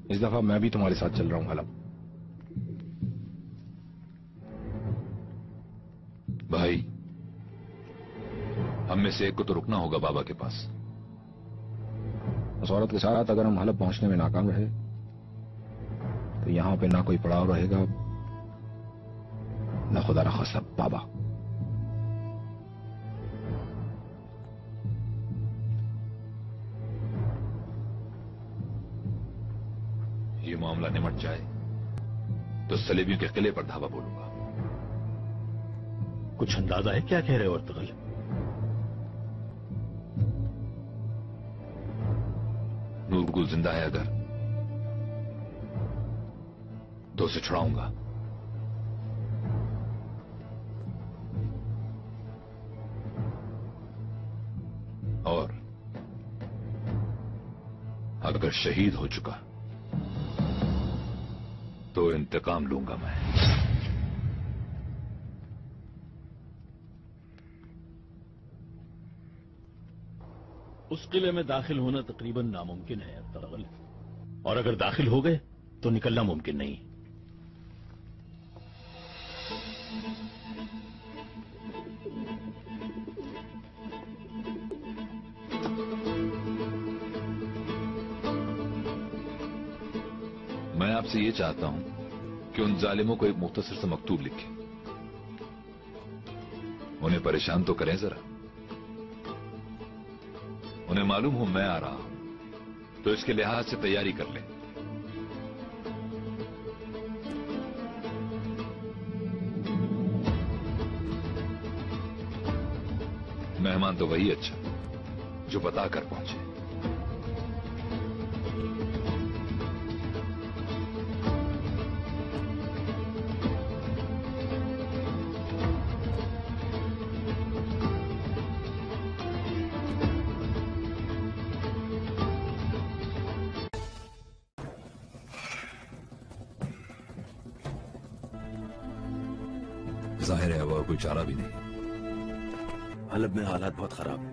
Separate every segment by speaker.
Speaker 1: इस दफा मैं भी तुम्हारे साथ चल रहा हूं हलब।
Speaker 2: भाई, हम में से एक को तो रुकना होगा बाबा के पास।
Speaker 1: उस औरत के साथ अगर हम हलब पहुंचने में नाकाम रहे तो यहां पे ना कोई पड़ाव रहेगा, ना खुदा न खास्ता बाबा।
Speaker 2: ये मामला निमट जाए तो सलेबियों के किले पर धावा बोलूंगा।
Speaker 3: कुछ अंदाजा है क्या कह रहे हो अर्तगल?
Speaker 2: नूरगुल जिंदा है अगर तो उसे छुड़ाऊंगा। और अगर शहीद हो चुका तो इंतकाम लूंगा मैं।
Speaker 3: उस किले में दाखिल होना तकरीबन नामुमकिन है अर्तगल, और अगर दाखिल हो गए तो निकलना मुमकिन नहीं।
Speaker 2: मैं आपसे ये चाहता हूं कि उन जालिमों को एक मुख्तसर सा मकतूब लिखें। उन्हें परेशान तो करें जरा। उन्हें मालूम हो मैं आ रहा हूं तो इसके लिहाज से तैयारी कर लें। मेहमान तो वही अच्छा जो बता कर पहुंचे। जाहिर है अब और कोई चारा भी नहीं।
Speaker 4: हलब में हालात बहुत खराब है।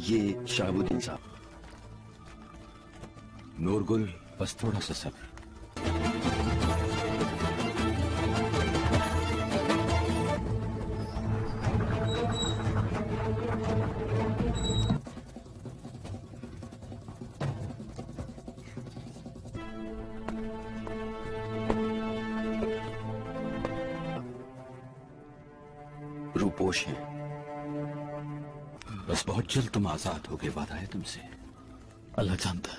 Speaker 4: ये शहाबुद्दीन साहब।
Speaker 5: नूरगुल, बस थोड़ा सा सब्र।
Speaker 4: रूपोश हैं।
Speaker 5: बस बहुत जल्द तुम आजाद होगे, वादा है तुमसे।
Speaker 3: अल्लाह जानता है।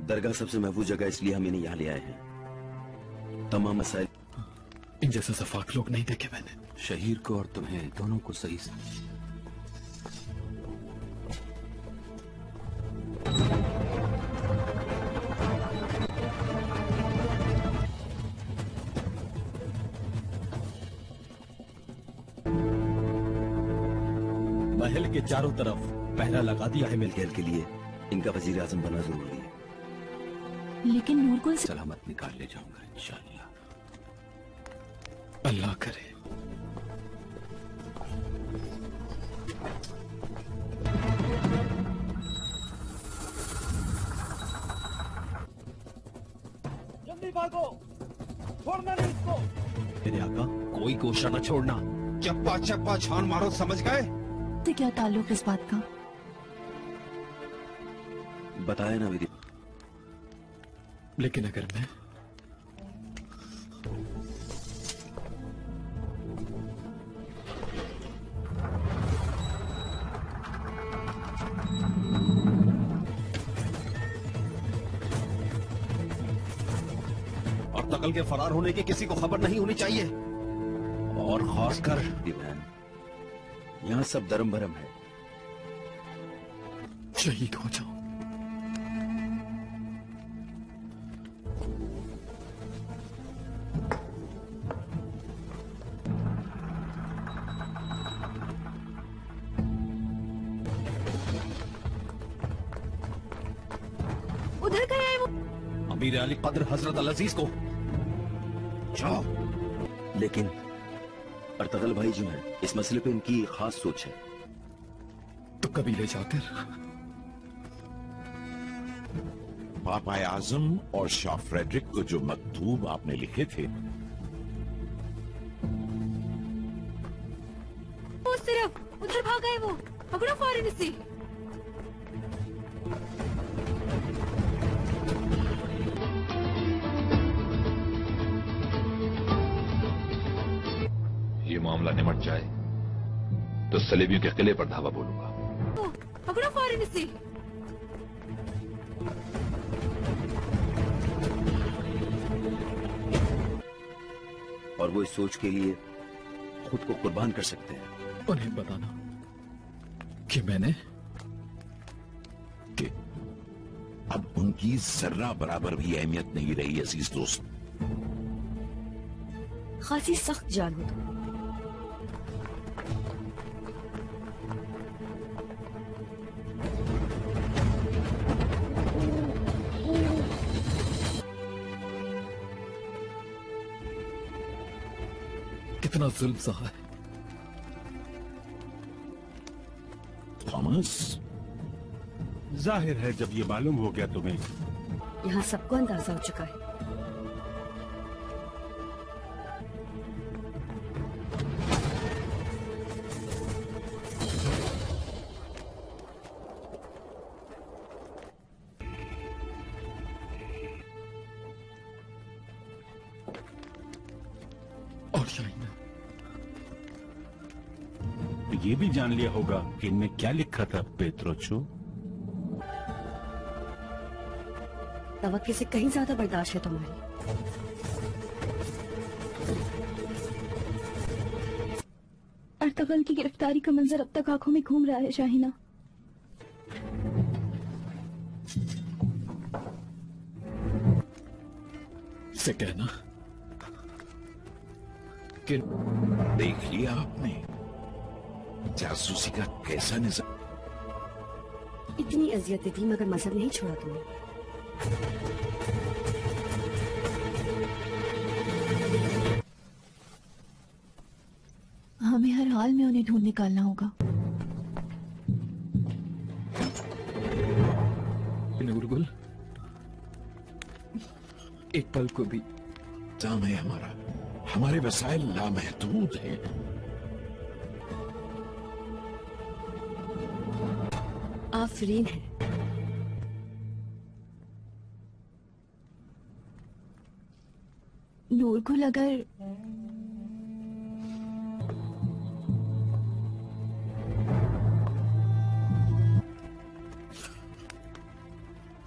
Speaker 4: दरगाह सबसे महफूज जगह, इसलिए हम इन्हें यहां ले आए हैं। तमाम मसाइल
Speaker 5: इन जैसे सफाक लोग नहीं देखे मैंने। शहीर को और तुम्हें दोनों को सही से।
Speaker 4: महल के चारों तरफ पहरा लगा दिया है। मिलकर के लिए इनका वजीर आजम बनना जरूरी है।
Speaker 6: लेकिन नूरगुल से
Speaker 5: सलामत निकाल ले जाऊंगा इंशाअल्लाह। अल्लाह करे।
Speaker 7: जल्दी भागो, छोड़ना नहीं इसको।
Speaker 4: मेरे आका, कोई कोशिश न छोड़ना।
Speaker 5: चप्पा चप्पा छान मारो, समझ गए?
Speaker 6: से क्या ताल्लुक इस बात का?
Speaker 4: बताया ना विधि।
Speaker 5: लेकिन अगर मैं
Speaker 4: और तकल के फरार होने की किसी को खबर नहीं होनी चाहिए। और खासकर यहां सब धर्म भरम है।
Speaker 5: शहीद हो जाओ।
Speaker 8: किधर गया है वो?
Speaker 4: अमीर अली कद्र हजरत अल अजीज को जाओ। लेकिन अर्तगल भाई जो हैं, इस मसले पे उनकी खास सोच है।
Speaker 5: तो कभी ले जाकर
Speaker 9: पापा आजम और शाह फ्रेडरिक को जो मकतूब आपने लिखे थे,
Speaker 8: वो सिर्फ उधर भाग गए। वो पकड़ो फौरन इसे।
Speaker 2: ये मामला निमट जाए तो सलेबियों के किले पर धावा बोलूंगा।
Speaker 8: पकड़ो फौरन इसे।
Speaker 4: और वो इस सोच के लिए खुद को कुर्बान कर सकते हैं।
Speaker 5: उन्हें बताना कि मैंने
Speaker 9: कि अब उनकी जर्रा बराबर भी अहमियत नहीं रही। अजीज दोस्त,
Speaker 8: खासी सख्त जान हो तुम।
Speaker 5: कितना जुल्म सहा है।
Speaker 9: थॉमस,
Speaker 10: जाहिर है जब ये मालूम हो गया तुम्हें,
Speaker 8: यहाँ सबको अंदाजा हो चुका है।
Speaker 5: और शाइना,
Speaker 10: ये भी जान लिया होगा कि इनमें क्या लिखा था पेत्रोचो।
Speaker 8: तवक्के से कहीं ज्यादा बर्दाश्त है तुम्हारी।
Speaker 6: अर्तगल की गिरफ्तारी का मंजर अब तक आंखों में घूम रहा है शाहिना।
Speaker 5: से कहना कि
Speaker 9: देख लिया आपने जासूसी का कैसा निजाम।
Speaker 8: इतनी अजियतें थी मगर मसला नहीं छोड़ा तुमने।
Speaker 6: हमें हर हाल में उन्हें ढूंढ निकालना होगा।
Speaker 5: नूरगुल, एक पल को भी
Speaker 9: जाम है हमारा, हमारे वसाइल लामहदूद हैं।
Speaker 8: आफरीन है।
Speaker 6: नूरगुल, अगर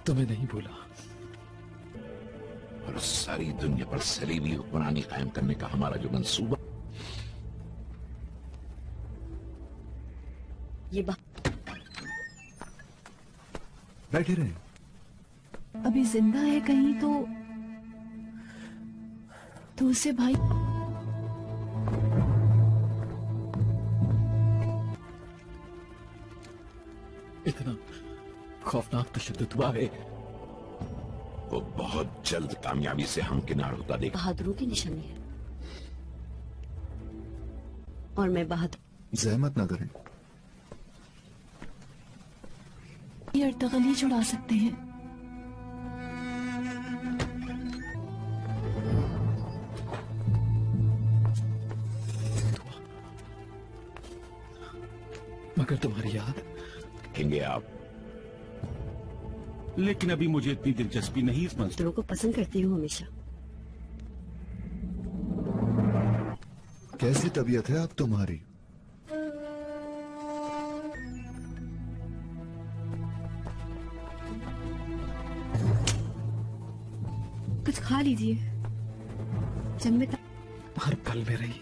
Speaker 5: तुम्हें नहीं भूला
Speaker 9: और सारी दुनिया पर सलीबी हुक्मरानी कायम करने का हमारा जो मंसूबा,
Speaker 8: ये
Speaker 1: बैठे रहे।
Speaker 6: अभी जिंदा है कहीं तो उससे भाई
Speaker 5: इतना खौफनाक तशद्दुद हुआ है।
Speaker 9: वो बहुत जल्द कामयाबी से हमकिनार होता देखा।
Speaker 8: बहादुरों की निशानी है और मैं बहादुर।
Speaker 1: जहमत ना करें,
Speaker 6: ये अर्तगल ही छुड़ा सकते हैं।
Speaker 5: मगर तुम्हारी याद
Speaker 9: रखेंगे आप।
Speaker 10: लेकिन अभी मुझे इतनी दिलचस्पी नहीं इस मंसूबे
Speaker 8: को पसंद करती हूँ हमेशा।
Speaker 1: कैसी तबीयत है अब तुम्हारी?
Speaker 8: कुछ खा लीजिए। जब
Speaker 5: हर पल में रही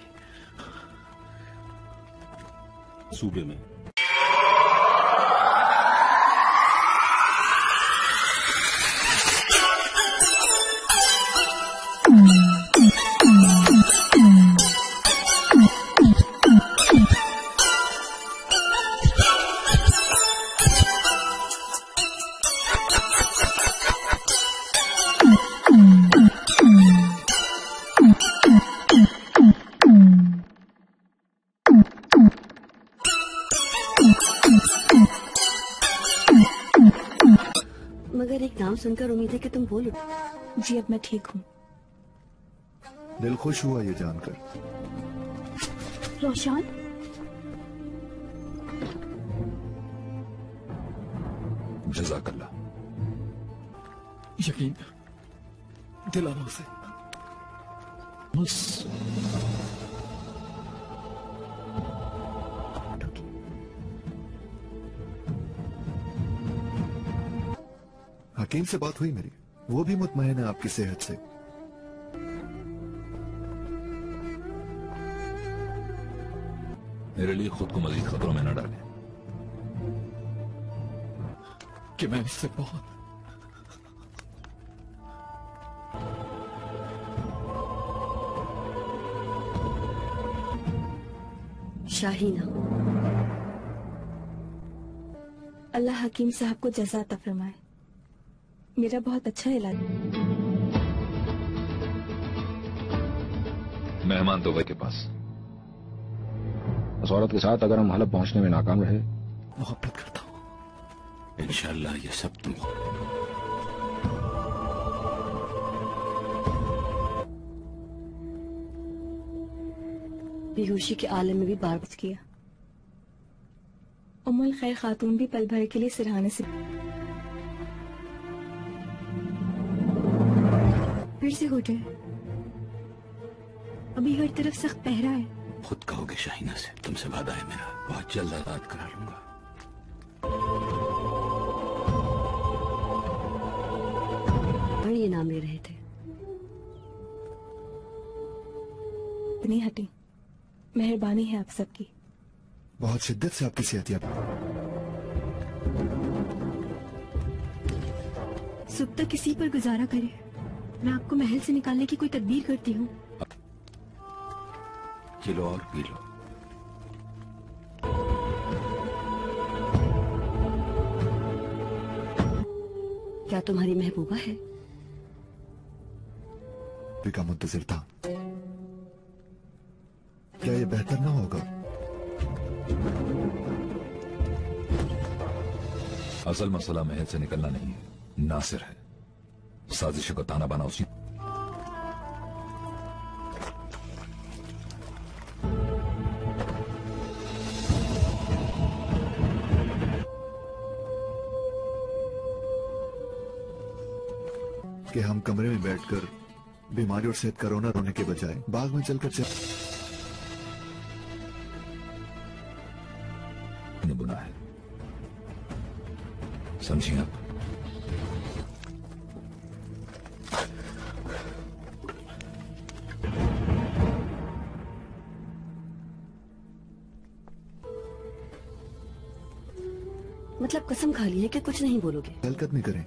Speaker 10: सूबे में।
Speaker 8: नाम सुनकर उम्मीद है कि तुम बोल उठो।
Speaker 6: जी अब मैं ठीक हूँ।
Speaker 11: दिल खुश हुआ ये जानकर।
Speaker 6: रोशन,
Speaker 2: जज़ाकल्लाह।
Speaker 5: यकीन दिलाना उसे।
Speaker 11: हकीम से बात हुई मेरी, वो भी मुतमईन है आपकी सेहत से।
Speaker 2: मेरे लिए खुद को मजीद खतरों में न डालें।
Speaker 5: कि मैं इससे बहुत
Speaker 8: शाहीना,
Speaker 6: अल्लाह हकीम साहब को जज़ा अता फरमाए। मेरा बहुत अच्छा इलाज।
Speaker 2: मेहमान तो वही के पास।
Speaker 1: उस औरत के साथ अगर हम हलब पहुंचने में नाकाम रहे,
Speaker 5: मोहब्बत करता हूँ।
Speaker 4: इंशाल्लाह ये सब तुम
Speaker 8: बेहोशी के आलम में भी बार बार किया।
Speaker 6: उम्मुल खैर खातून भी पल भर के लिए सिरहाने से
Speaker 8: फिर से हो जाए। अभी हर तरफ सख्त पहरा है।
Speaker 4: खुद कहोगे शाहीना से, तुमसे वादा है मेरा, बहुत जल्द आजाद करा लूंगा।
Speaker 8: और ये नाम ले रहे थे।
Speaker 6: इतनी हटी, मेहरबानी है आप सबकी।
Speaker 11: बहुत शिद्दत से आपकी सेहतियात।
Speaker 8: सुबह तक किसी पर गुजारा करे। मैं आपको महल से निकालने की कोई तदबीर करती हूँ।
Speaker 4: ये लो और पी लो।
Speaker 8: क्या तुम्हारी महबूबा है?
Speaker 11: का मुंतजिर था। क्या ये बेहतर ना होगा?
Speaker 2: असल मसला महल से निकलना नहीं है, नासिर है। साजिश को ताना बाना उसी।
Speaker 11: कि हम कमरे में बैठकर बीमारी और सेहत का रोना रोने के बजाय बाग में चलकर
Speaker 2: बुना है, समझिए आप।
Speaker 8: मतलब कसम खा ली है कि कुछ नहीं बोलोगे?
Speaker 11: हलकत नहीं करें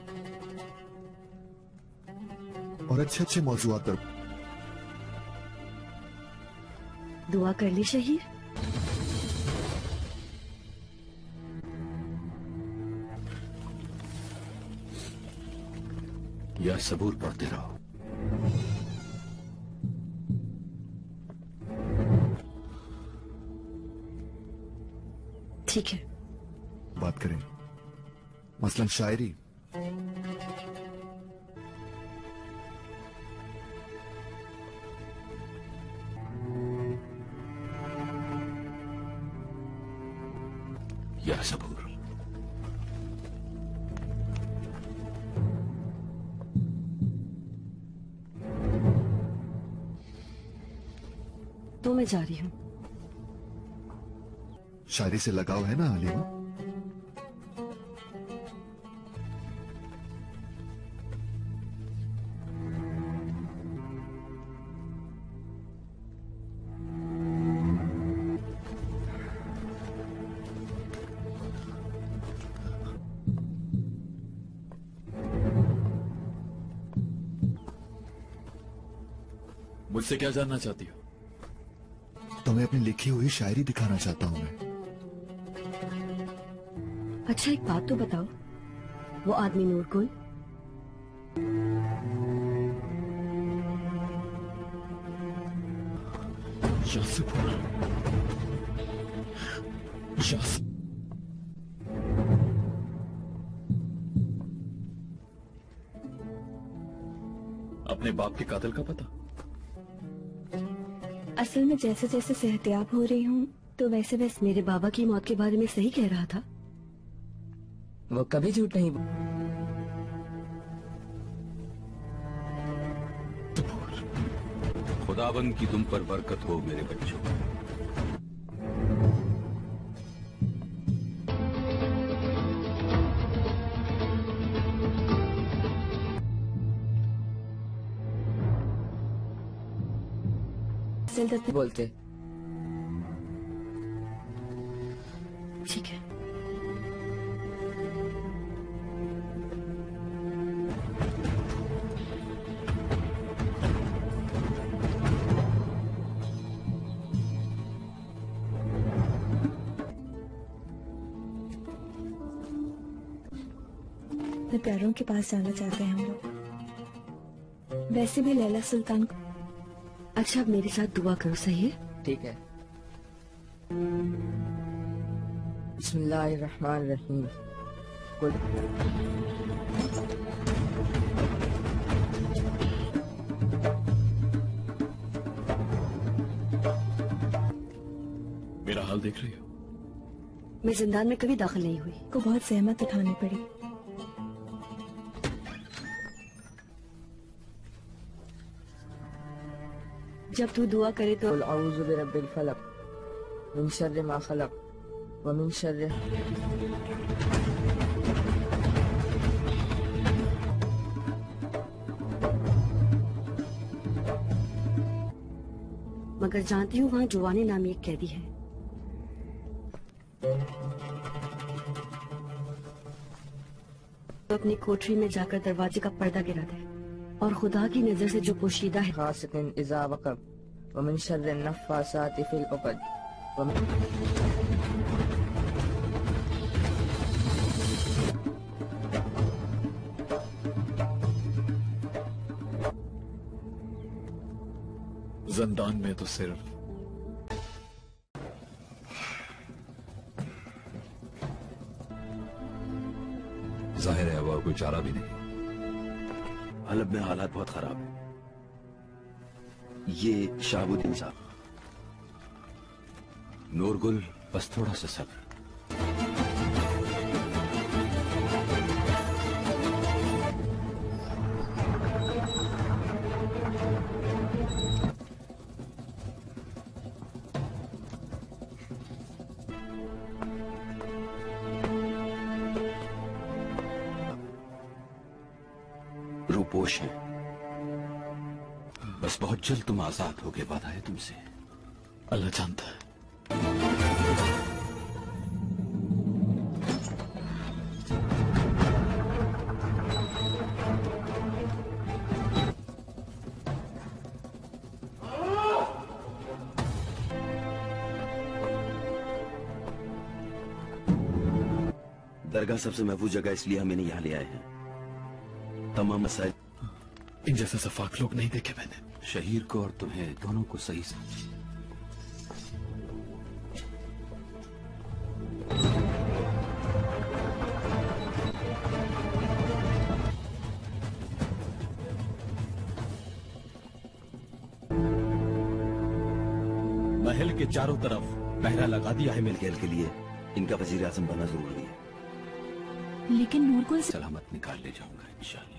Speaker 11: और अच्छे अच्छे मौजूआत पर
Speaker 8: दुआ कर ली शहीर।
Speaker 4: या सबूर पढ़ते रहो।
Speaker 8: ठीक है,
Speaker 11: बात करें, मसलन शायरी।
Speaker 4: या सबूर।
Speaker 8: तो मैं जा रही हूँ।
Speaker 11: शायरी से लगाव है ना हलीमा?
Speaker 5: मुझसे क्या जानना चाहती हो?
Speaker 11: तुम्हें अपनी लिखी हुई शायरी दिखाना चाहता हूं मैं।
Speaker 8: अच्छा एक बात तो बताओ, वो आदमी नूरकुल
Speaker 5: अपने बाप के कातिल का पता?
Speaker 6: असल में जैसे जैसे सेहतयाब हो रही हूँ तो वैसे वैसे
Speaker 12: मेरे बाबा की मौत के बारे में सही कह रहा था। वो कभी झूठ नहीं।
Speaker 4: खुदाबंद की तुम पर बरकत हो मेरे बच्चों।
Speaker 12: बोलते
Speaker 6: ठीक है। अपने प्यारों के पास जाना चाहते हैं हम लोग। वैसे भी लैला सुल्तान को।
Speaker 12: अच्छा, अब मेरे साथ दुआ करो, सही है? ठीक है। बिस्मिल्लाहिर्रहमानिर्रहीम।
Speaker 5: मेरा हाल देख रही हो?
Speaker 12: मैं जिंदान में कभी दाखिल नहीं हुई।
Speaker 6: को बहुत सहमत उठानी पड़ी।
Speaker 12: जब तू दुआ करे तो औज़ु बिरब्बिल फलक मिन शर्रि मा खलक व मिन शर्रि। मगर जानती हूँ वहाँ जुवानी नामी एक कैदी है। तो अपनी कोठरी में जाकर दरवाजे का पर्दा गिरा दे और खुदा की नजर से जो पोशीदा है। खासिकिन इज़ा वक़ब व मिन शर्रि नफ़्फ़ासाति फ़िल उक़द व
Speaker 5: जिंदान में तो सिर्फ
Speaker 2: जाहिर है अब और कोई चारा भी नहीं।
Speaker 4: हलब में हालात बहुत खराब है। ये शाहबुद्दीन साहब, नूरगुल, बस थोड़ा सा सब्र। रूपोश है, बस बहुत जल्द तुम आजाद होगे, वादा है तुमसे।
Speaker 5: अल्लाह जानता है।
Speaker 4: दरगाह सबसे महफूज जगह इसलिए हम इन्हें यहाँ ले आए हैं। तमाम मसाइल
Speaker 5: इन जैसे सफाक लोग नहीं देखे मैंने।
Speaker 4: शहीर को और तुम्हें दोनों को सही से।
Speaker 10: महल के चारों तरफ पहरा लगा दिया है।
Speaker 4: मिलगैल के लिए इनका वजीर आजम बनना जरूरी है।
Speaker 6: लेकिन नूरगुल से
Speaker 4: सलामत निकाल ले जाऊंगा इंशाअल्लाह।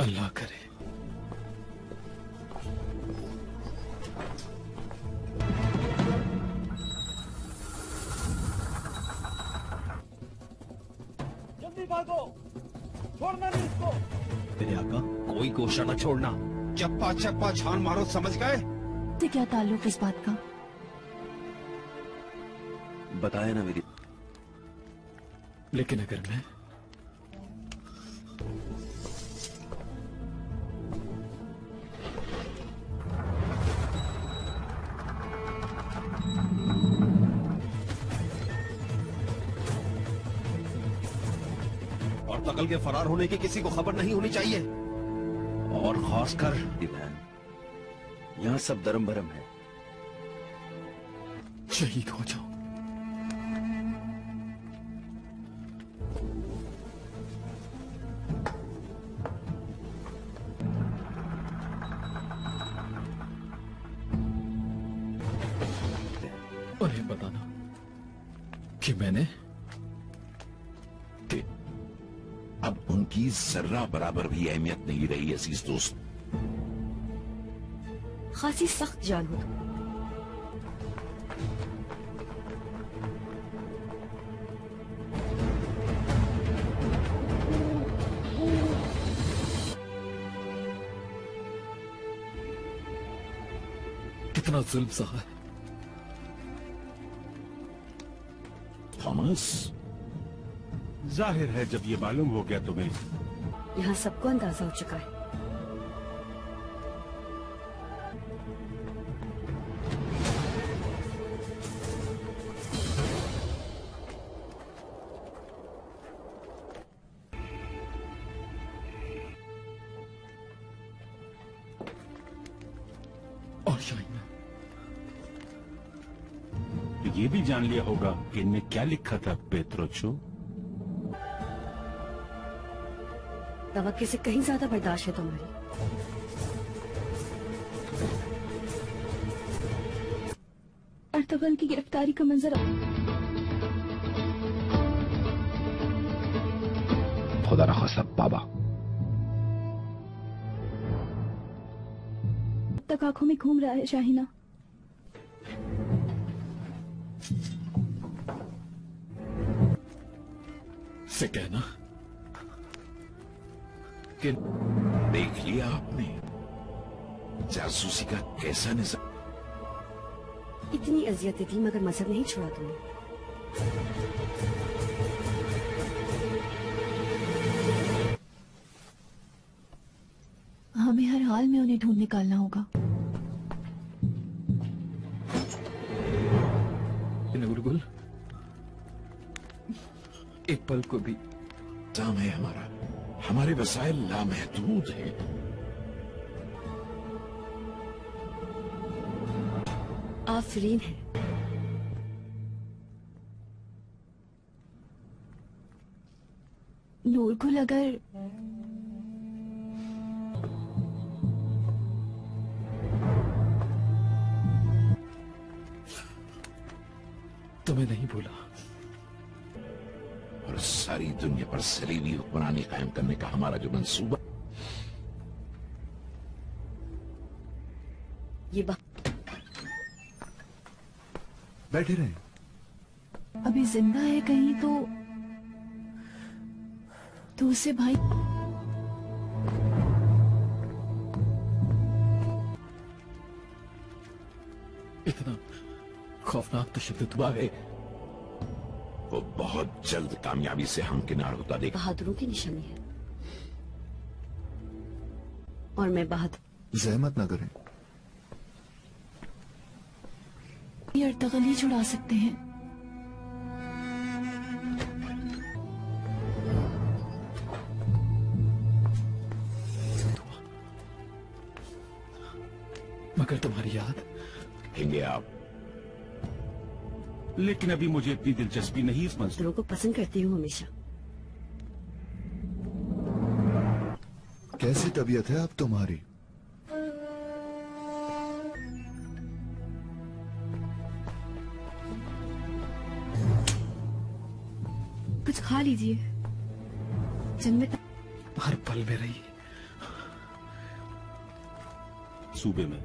Speaker 5: अल्लाह करे।
Speaker 7: जल्दी भागो, छोड़ना नहीं इसको।
Speaker 10: तेरे आका, कोई कोशा न छोड़ना।
Speaker 9: चप्पा चप्पा छान मारो, समझ गए?
Speaker 6: से क्या ताल्लुक इस बात का?
Speaker 4: बताया ना मेरी।
Speaker 5: लेकिन अगर मैं
Speaker 4: और तकल के फरार होने की किसी को खबर नहीं होनी चाहिए, और खासकर यहाँ सब दरम भरम है।
Speaker 5: शहीद हो जाओ। उन्हें बताना कि मैंने
Speaker 9: कि अब उनकी जर्रा बराबर भी अहमियत नहीं रही अजीज दोस्त।
Speaker 12: खासी सख्त जान हो तुम।
Speaker 5: कितना जुल्म सहा है
Speaker 9: थॉमस।
Speaker 10: जाहिर है जब ये मालूम हो गया तुम्हें।
Speaker 12: यहाँ सबको अंदाजा हो चुका है।
Speaker 5: और शाइना,
Speaker 10: तो ये भी जान लिया होगा कि इनमें क्या लिखा था पेत्रोचो।
Speaker 12: तवक्के से कहीं ज्यादा बर्दाश्त है तुम्हारी।
Speaker 6: अर्तगल की गिरफ्तारी का मंजर
Speaker 1: खुदा न खास्ता बाबा।
Speaker 6: अब तक आंखों में घूम रहा है शाहिना।
Speaker 5: से कहना कि
Speaker 9: देख लिया आपने जासूसी का कैसा निजाम।
Speaker 12: इतनी अजियतें थी मगर मजहब नहीं छोड़ा तुमने।
Speaker 8: हमें हर हाल में उन्हें ढूंढ निकालना होगा।
Speaker 5: नूरगुल, एक पल को भी
Speaker 9: काम है हमारा, हमारे वसाइल लामहदूद हैं।
Speaker 12: आफरीन है।
Speaker 8: नूरगुल, अगर
Speaker 5: तुम्हें नहीं भूला
Speaker 9: और सारी दुनिया पर सलीबी हुक्मरानी कायम करने का हमारा जो मंसूबा,
Speaker 12: ये
Speaker 11: बैठे रहे।
Speaker 8: अभी जिंदा है कहीं तो उसे भाई
Speaker 5: इतना खौफनाक तशद्दुद हुआ है।
Speaker 9: वो बहुत जल्द कामयाबी से हमकिनार होता देख।
Speaker 12: बहादुरों की निशानी है और मैं बहादुर।
Speaker 11: जहमत ना करें,
Speaker 8: ये अर्तगल ही छुड़ा सकते हैं।
Speaker 5: मगर तुम्हारी याद
Speaker 9: रहेंगे आप।
Speaker 10: लेकिन अभी मुझे इतनी दिलचस्पी नहीं इस मंजर
Speaker 12: को पसंद करती हूँ हमेशा।
Speaker 11: कैसी तबीयत है अब तुम्हारी?
Speaker 8: कुछ खा लीजिए। जंग में
Speaker 5: हर पल में रही
Speaker 10: सूबे में।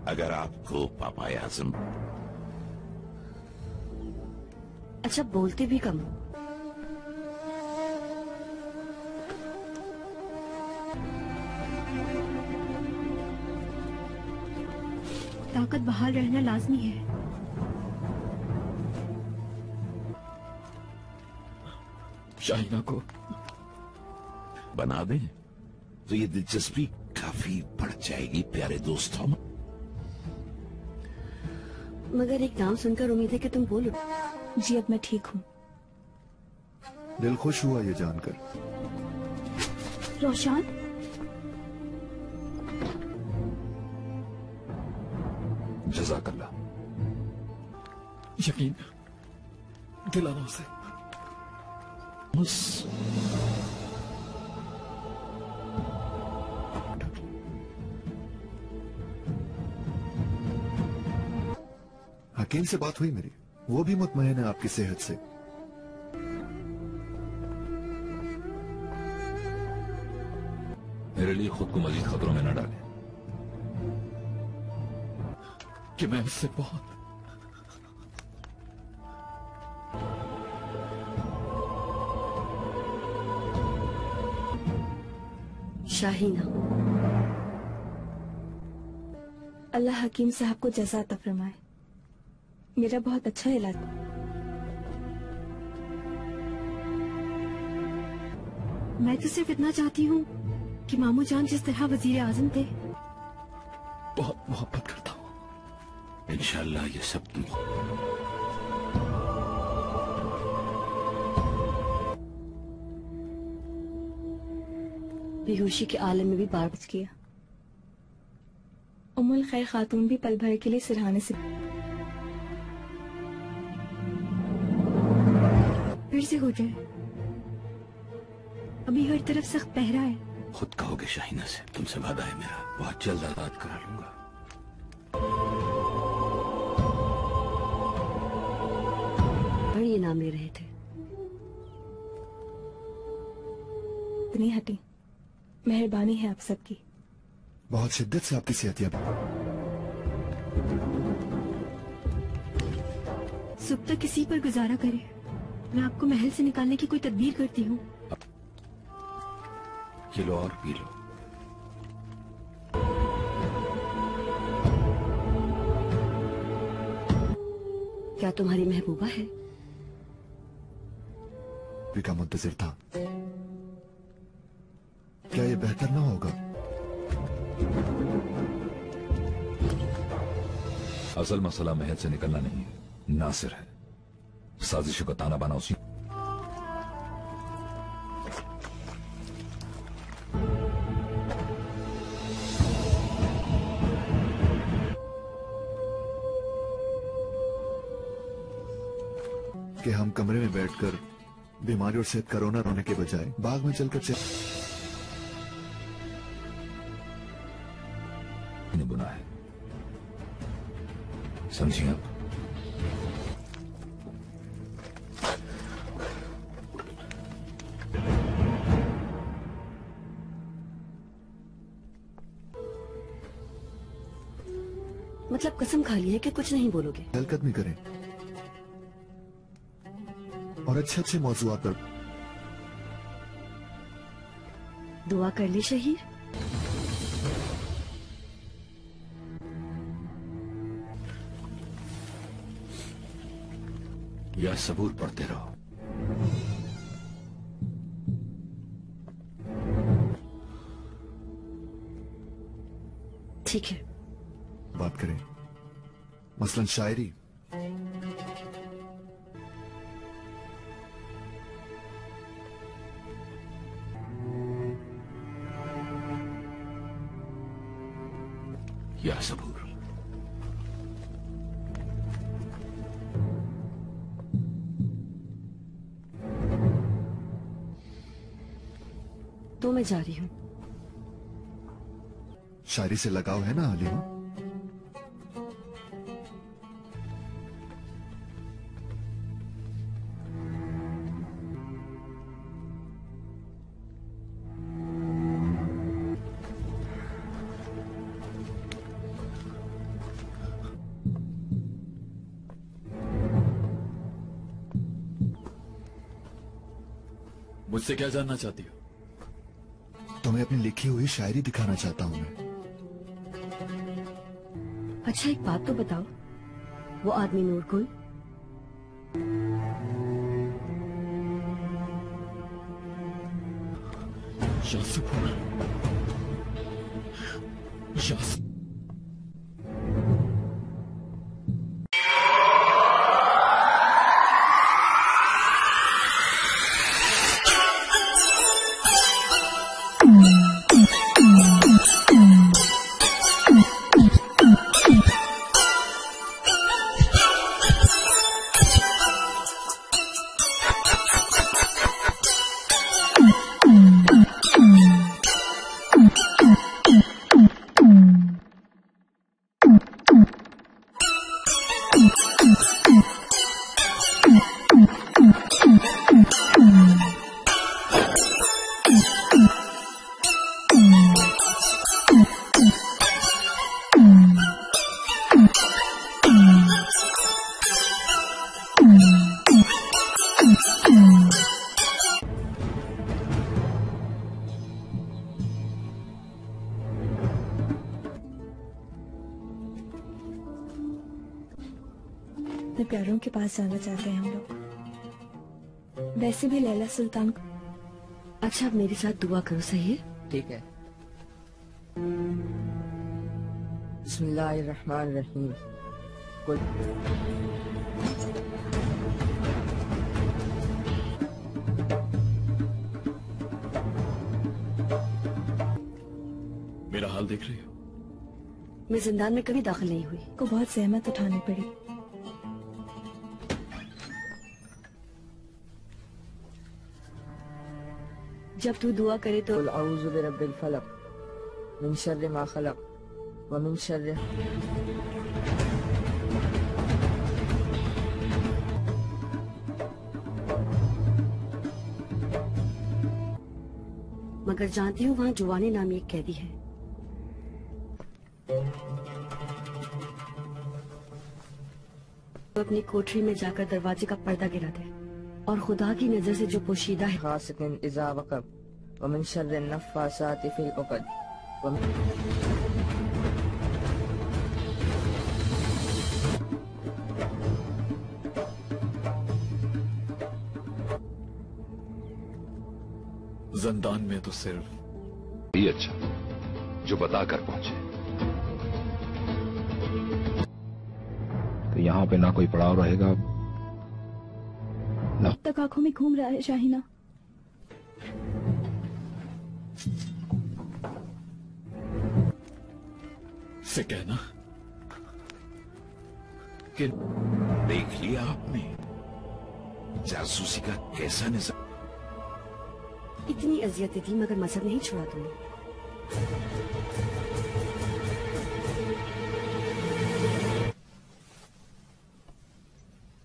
Speaker 9: अगर आपको पापा आजम
Speaker 12: अच्छा बोलते भी कम।
Speaker 8: ताकत बहाल रहना लाजमी है।
Speaker 5: शाहिना को
Speaker 9: बना दें तो ये दिलचस्पी काफी बढ़ जाएगी प्यारे दोस्तों।
Speaker 12: मगर एक नाम सुनकर उम्मीद है कि तुम बोलो।
Speaker 6: जी अब मैं ठीक हूँ।
Speaker 11: दिल खुश हुआ ये जानकर।
Speaker 6: रोशान,
Speaker 1: जज़ाकल्लाह।
Speaker 5: यकीन दिलाना उसे।
Speaker 11: हकीम से बात हुई मेरी, वो भी मुतमईन है आपकी सेहत से।
Speaker 2: मेरे लिए खुद को मजीद खतरों में न डालें।
Speaker 5: कि मैं उससे बहुत
Speaker 12: शाहीना,
Speaker 6: अल्लाह हकीम साहब को जज़ा अता फरमाए। मेरा बहुत अच्छा इलाज।
Speaker 8: मैं तो सिर्फ इतना चाहती हूँ कि मामू जान जिस तरह वजीर आजम थे।
Speaker 5: बहुत मोहब्बत करता हूँ।
Speaker 10: इंशाल्लाह ये सब
Speaker 12: बेहोशी के आलम में भी बार किया।
Speaker 6: उम्मुल खैर खातून भी पल भर के लिए सिरहाने से
Speaker 8: फिर से हो जाए। अभी हर तरफ सख्त पहरा है।
Speaker 10: खुद कहोगे शाहीना से, तुमसे वादा है मेरा, बहुत जल्द आजाद करा लूंगा।
Speaker 12: पर ये नाम ले रहे थे।
Speaker 6: इतनी हटी, मेहरबानी है आप सबकी।
Speaker 11: बहुत शिद्दत से आपकी सेहत याब।
Speaker 8: सुबह तक किसी पर गुजारा करे। मैं आपको महल से निकालने की कोई तदबीर करती हूँ।
Speaker 10: ये लो और पी लो।
Speaker 12: क्या तुम्हारी महबूबा है?
Speaker 11: का मुंतजिर था। क्या ये बेहतर ना होगा?
Speaker 2: असल मसला महल से निकलना नहीं है, नासिर है। साजिशों का ताना बाना उसी।
Speaker 11: कि हम कमरे में बैठकर बीमारी और सेहत कोरोना रोने के बजाय बाग में चलकर
Speaker 2: बुना है, समझिए आप।
Speaker 12: मतलब कसम खा ली है कि कुछ नहीं बोलोगे?
Speaker 11: हलकदमी करें और अच्छे मौजूआत पर
Speaker 12: दुआ कर ली शहीर।
Speaker 10: या सबूर पढ़ते रहो।
Speaker 12: ठीक है,
Speaker 11: बात करें मसलन शायरी।
Speaker 10: या सबूर।
Speaker 12: तो मैं जा रही हूँ।
Speaker 11: शायरी से लगाव है ना हलीमा?
Speaker 5: मुझसे क्या जानना चाहती हो?
Speaker 11: तुम्हें अपनी लिखी हुई शायरी दिखाना चाहता हूं मैं।
Speaker 12: अच्छा एक बात तो बताओ, वो आदमी नूरकुल
Speaker 6: अपने प्यारों के पास जाना चाहते हैं हम लोग। वैसे भी लैला सुल्तान को।
Speaker 12: अच्छा, अब मेरे साथ दुआ करो, सही है? ठीक है। बिस्मिल्लाहिर्रहमानिर्रहीम।
Speaker 5: मेरा हाल देख रही हो?
Speaker 12: मैं जिंदान में कभी दाखिल नहीं हुई।
Speaker 6: को बहुत जहमत उठानी पड़ी।
Speaker 12: जब तू दुआ करे तो अऊज़ु बिरब्बिल फलक मिन शर्रि मा खलक व मिन शर्रि मगर जानती हूँ वहाँ जुवानी नामी एक कैदी है। तो अपनी कोठरी में जाकर दरवाजे का पर्दा गिरा दे और खुदा की नजर से जो पोशीदा है गासिकिन इज़ा वक़ब व मिन शर्रि नफ़्फ़ासाति फ़िल उक़द
Speaker 11: जिंदान में तो सिर्फ
Speaker 2: ये अच्छा जो बता कर पहुंचे।
Speaker 1: तो यहाँ पे ना कोई पड़ाव रहेगा
Speaker 6: अब तक आंखों में घूम रहा है शाहीना।
Speaker 5: से कहना कि
Speaker 9: देख लिया आपने जासूसी का कैसा निजाम।
Speaker 12: इतनी अजियतें थी मगर मजहब नहीं छोड़ा तुमने।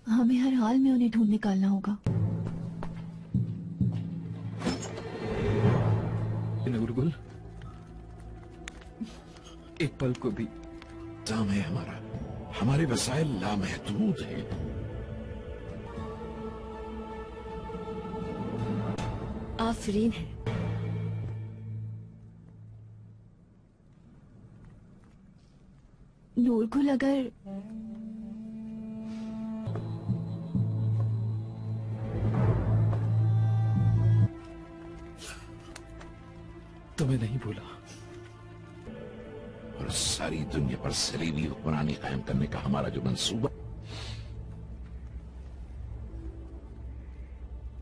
Speaker 8: हमें हर हाल में उन्हें ढूंढ निकालना होगा।
Speaker 5: नूरगुल, एक पल को भी
Speaker 9: जाम है हमारा, हमारे वसाइल लामहदूद हैं।
Speaker 12: आफरीन है।
Speaker 8: नूरगुल, अगर
Speaker 5: तुम्हें नहीं भूला
Speaker 9: और सारी दुनिया पर सलीबी हुक्मरानी कायम करने का हमारा जो मंसूबा,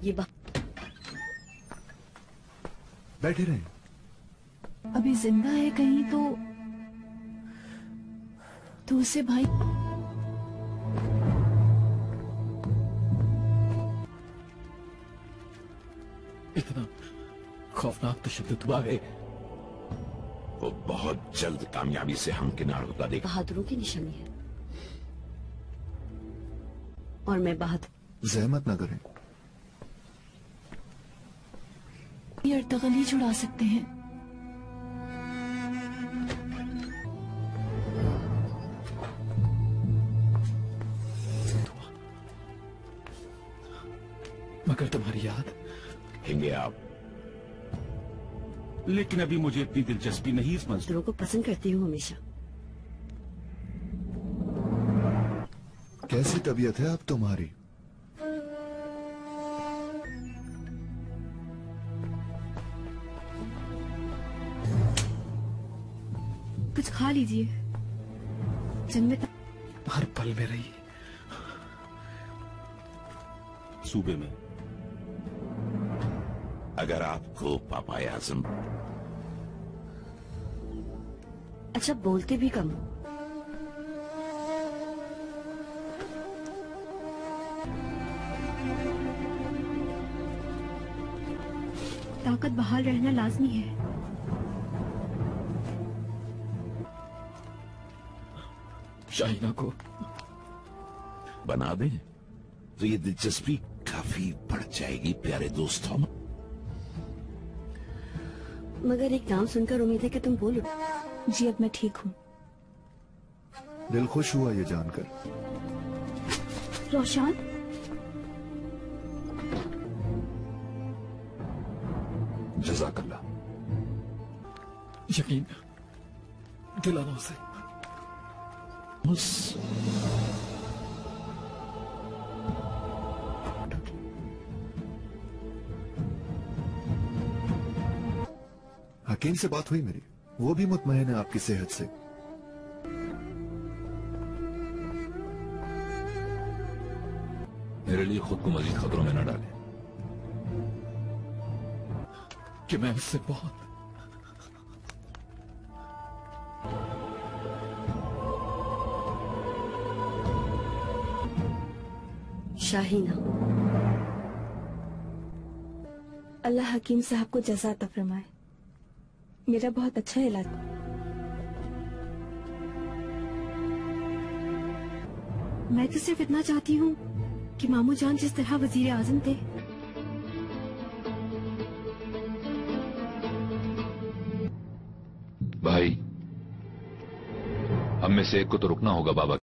Speaker 12: ये बात
Speaker 11: बैठे रहे।
Speaker 8: अभी जिंदा है कहीं तो उसे भाई
Speaker 5: इतना खौफनाक तशद्दुद हुआ है।
Speaker 9: वो बहुत जल्द कामयाबी से हमकिनार होता देखा।
Speaker 12: बहादुरों की निशानी है और मैं बहादुर।
Speaker 11: जहमत न करें,
Speaker 8: ये अर्तगल ही छुड़ा सकते हैं।
Speaker 5: मगर तुम्हारी याद
Speaker 9: हेंगे आप।
Speaker 10: लेकिन अभी मुझे इतनी दिलचस्पी नहीं इस
Speaker 12: मजदूरों को पसंद करती हूँ हमेशा।
Speaker 11: कैसी तबीयत है अब तुम्हारी?
Speaker 8: कुछ खा लीजिए। जंग में
Speaker 5: हर पल में रही
Speaker 10: सूबे में।
Speaker 9: अगर आपको पापा आजम
Speaker 12: अच्छा बोलते भी कम।
Speaker 8: ताकत बहाल रहना लाजमी है।
Speaker 5: शाहीना को
Speaker 9: बना दें तो ये दिलचस्पी काफी बढ़ जाएगी प्यारे दोस्तों।
Speaker 12: मगर एक नाम सुनकर उम्मीद है कि तुम बोलो।
Speaker 6: जी अब मैं ठीक हूँ।
Speaker 11: दिल खुश हुआ ये जानकर।
Speaker 8: रोशान,
Speaker 2: जज़ाकल्लाह।
Speaker 5: यकीन दिलाना उसे।
Speaker 11: हकीम से बात हुई मेरी, वो भी मुतमईन है आपकी सेहत से।
Speaker 2: मेरे लिए खुद को मजीद खतरों में न डालें।
Speaker 5: कि मैं उससे बहुत
Speaker 12: शाहीना,
Speaker 6: अल्लाह हकीम साहब को जज़ा अता फरमाए। मेरा बहुत अच्छा इलाज।
Speaker 8: मैं तो सिर्फ इतना चाहती हूँ कि मामू जान जिस तरह वजीर आजम थे,
Speaker 2: भाई हम में से एक को तो रुकना होगा बाबा।